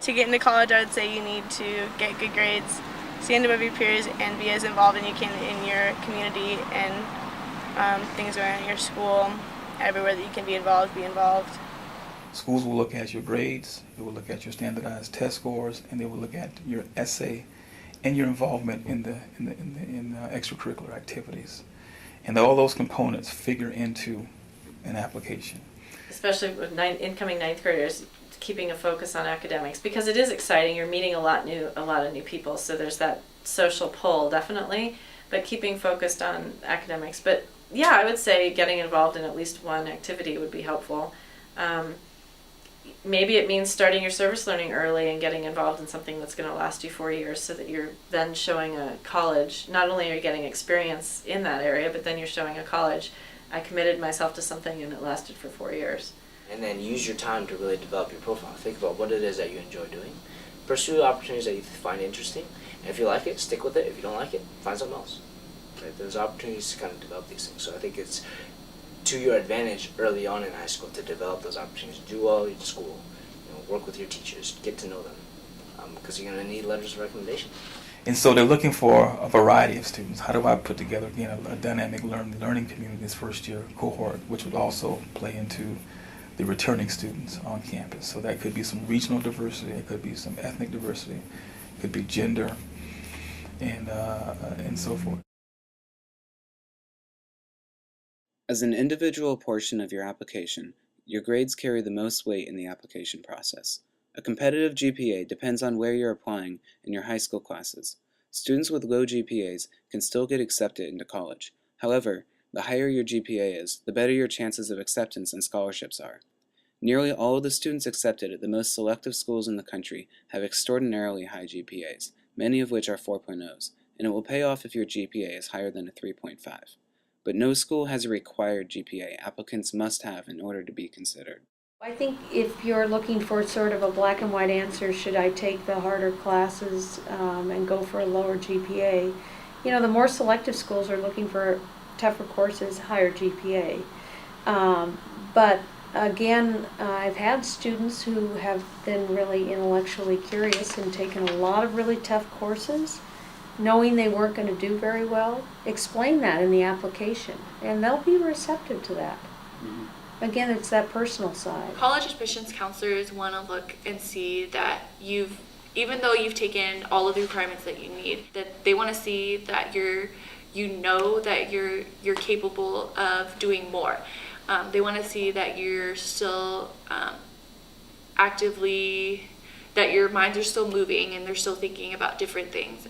To get into college, I would say you need to get good grades, stand above your peers, and be as involved as you can in your community and things around your school. Everywhere that you can be involved, be involved. Schools will look at your grades, they will look at your standardized test scores, and they will look at your essay and your involvement in extracurricular activities. And all those components figure into an application. Especially with incoming ninth graders, keeping a focus on academics, because it is exciting. You're meeting a lot of new people, so there's that social pull definitely, but keeping focused on academics. But yeah, I would say getting involved in at least one activity would be helpful. Maybe it means starting your service learning early and getting involved in something that's going to last you 4 years, so that you're then showing a college, not only are you getting experience in that area, but then you're showing a college, I committed myself to something and it lasted for 4 years. And then use your time to really develop your profile. Think about what it is that you enjoy doing. Pursue opportunities that you find interesting. And if you like it, stick with it. If you don't like it, find something else. Right? There's opportunities to kind of develop these things. So I think it's to your advantage early on in high school to develop those opportunities. Do well in school. Work with your teachers. Get to know them. Because you're going to need letters of recommendation. And so they're looking for a variety of students. How do I put together, again, a dynamic learning community this first year cohort, which would also play into the returning students on campus. So that could be some regional diversity, it could be some ethnic diversity, it could be gender, and so forth. As an individual portion of your application, your grades carry the most weight in the application process. A competitive GPA depends on where you're applying in your high school classes. Students with low GPAs can still get accepted into college. However, the higher your GPA is, the better your chances of acceptance and scholarships are. Nearly all of the students accepted at the most selective schools in the country have extraordinarily high GPAs, many of which are 4.0s, and it will pay off if your GPA is higher than a 3.5. But no school has a required GPA applicants must have in order to be considered. I think if you're looking for sort of a black and white answer, should I take the harder classes and go for a lower GPA? The more selective schools are looking for tougher courses, higher GPA. But again, I've had students who have been really intellectually curious and taken a lot of really tough courses, knowing they weren't going to do very well. Explain that in the application, and they'll be receptive to that. Mm-hmm. Again, it's that personal side. College admissions counselors want to look and see that even though you've taken all of the requirements that you need, that they want to see that you're capable of doing more. They want to see that you're still actively, that your minds are still moving and they're still thinking about different things.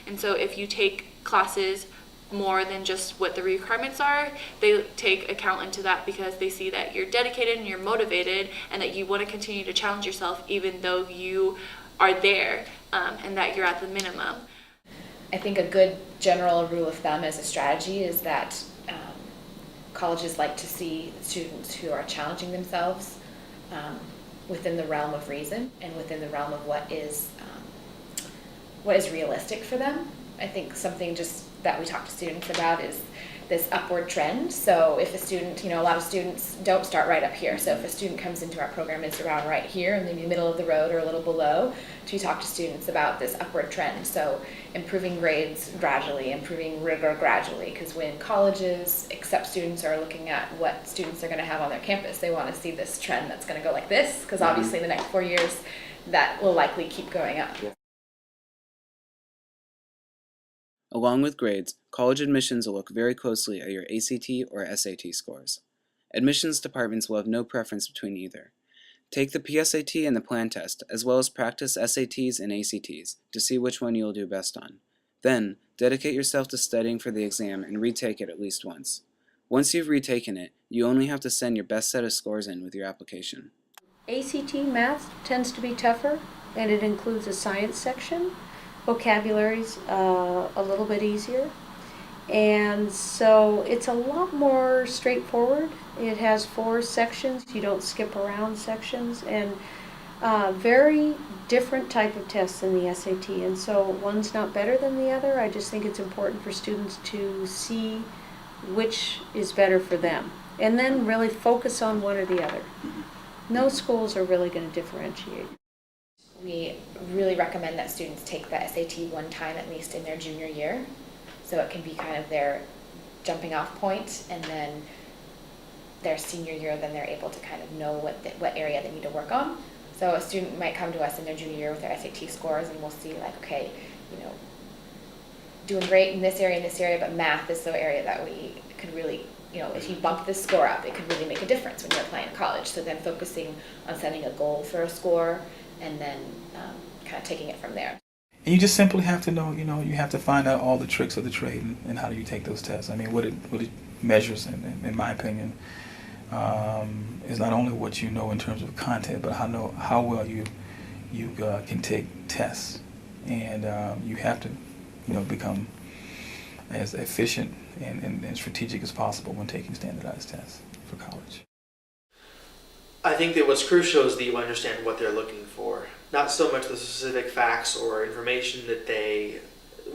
And so if you take classes more than just what the requirements are, they take account into that because they see that you're dedicated and you're motivated and that you want to continue to challenge yourself even though you are there and that you're at the minimum. I think a good general rule of thumb as a strategy is that colleges like to see students who are challenging themselves within the realm of reason and within the realm of what is realistic for them. I think something just that we talk to students about is this upward trend. So if a student, a lot of students don't start right up here. So if a student comes into our program and is around right here and maybe middle of the road or a little below, we talk to students about this upward trend. So improving grades gradually, improving rigor gradually, because when colleges accept students or are looking at what students are going to have on their campus, they want to see this trend that's going to go like this, because obviously in the next 4 years that will likely keep going up. Along with grades, college admissions will look very closely at your ACT or SAT scores. Admissions departments will have no preference between either. Take the PSAT and the plan test, as well as practice SATs and ACTs to see which one you'll do best on. Then, dedicate yourself to studying for the exam and retake it at least once. Once you've retaken it, you only have to send your best set of scores in with your application. ACT math tends to be tougher, and it includes a science section. Vocabulary's a little bit easier, and so it's a lot more straightforward. It has 4 sections. You don't skip around sections, and very different type of tests than the SAT, and so one's not better than the other. I just think it's important for students to see which is better for them and then really focus on one or the other. No schools are really going to differentiate. We really recommend that students take the SAT one time at least in their junior year, so it can be kind of their jumping off point, and then their senior year, then they're able to kind of know what area they need to work on. So a student might come to us in their junior year with their SAT scores, and we'll see like, okay, doing great in this area, but math is the area that we could really, if you bump this score up, it could really make a difference when you're applying to college. So then focusing on setting a goal for a score, and then kind of taking it from there. And you just simply have to know, you have to find out all the tricks of the trade and how do you take those tests. I mean, what it measures, in my opinion, is not only what you know in terms of content, but how well you can take tests. And you have to, become as efficient and strategic as possible when taking standardized tests for college. I think that what's crucial is that you understand what they're looking for. Not so much the specific facts or information that they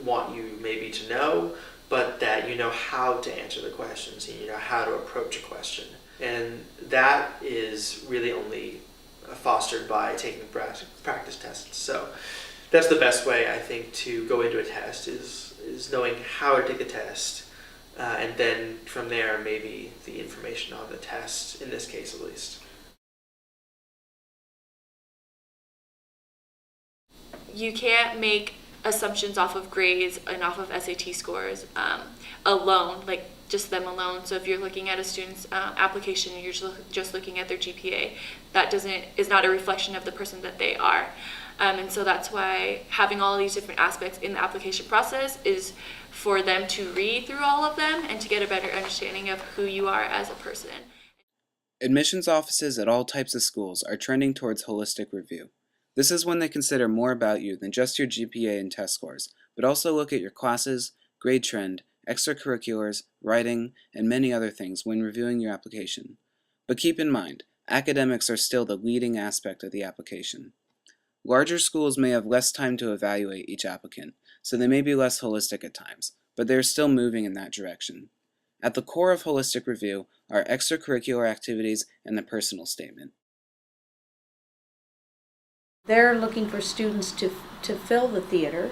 want you maybe to know, but that you know how to answer the questions and you know how to approach a question. And that is really only fostered by taking practice tests. So that's the best way, I think, to go into a test is knowing how to take the test, and then from there maybe the information on the test, in this case at least. You can't make assumptions off of grades and off of SAT scores alone, like just them alone. So if you're looking at a student's application and you're just looking at their GPA, that is not a reflection of the person that they are. And so that's why having all these different aspects in the application process is for them to read through all of them and to get a better understanding of who you are as a person. Admissions offices at all types of schools are trending towards holistic review. This is when they consider more about you than just your GPA and test scores, but also look at your classes, grade trend, extracurriculars, writing, and many other things when reviewing your application. But keep in mind, academics are still the leading aspect of the application. Larger schools may have less time to evaluate each applicant, so they may be less holistic at times, but they are still moving in that direction. At the core of holistic review are extracurricular activities and the personal statement. They're looking for students to fill the theater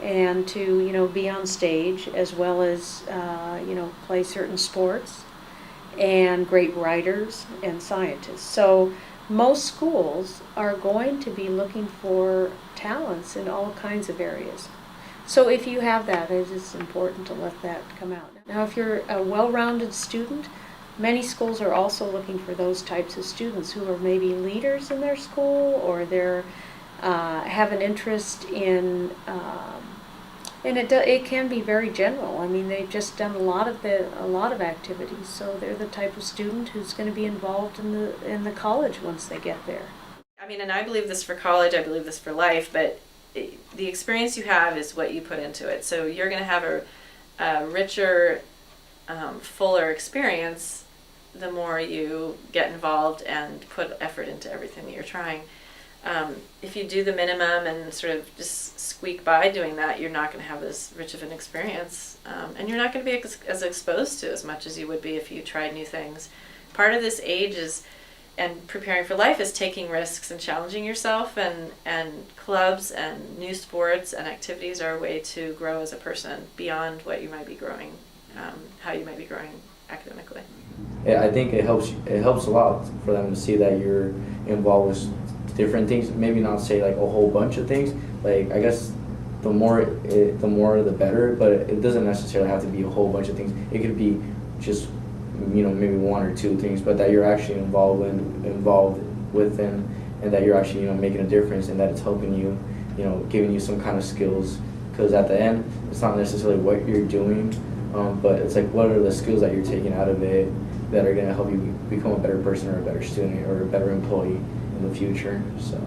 and to be on stage, as well as play certain sports, and great writers and scientists. So most schools are going to be looking for talents in all kinds of areas. So if you have that, it is important to let that come out. Now, if you're a well-rounded student, many schools are also looking for those types of students who are maybe leaders in their school, or they're have an interest in, and it can be very general. I mean, they've just done a lot of activities, so they're the type of student who's going to be involved in the college once they get there. I mean, and I believe this for college, I believe this for life, but the experience you have is what you put into it. So you're going to have a richer, fuller experience the more you get involved and put effort into everything that you're trying. If you do the minimum and sort of just squeak by doing that, you're not going to have as rich of an experience, and you're not going to be as exposed to as much as you would be if you tried new things. Part of this age and preparing for life is taking risks and challenging yourself, and clubs and new sports and activities are a way to grow as a person beyond what you might be growing, how you might be growing academically. Yeah, I think it helps a lot for them to see that you're involved with different things. Maybe not say like a whole bunch of things. Like, I guess the more the better, but it doesn't necessarily have to be a whole bunch of things. It could be just maybe one or two things, but that you're actually involved with them, and that you're actually making a difference, and that it's helping you, giving you some kind of skills. Because at the end, it's not necessarily what you're doing, but it's like, what are the skills that you're taking out of it that are going to help you become a better person or a better student or a better employee in the future. So.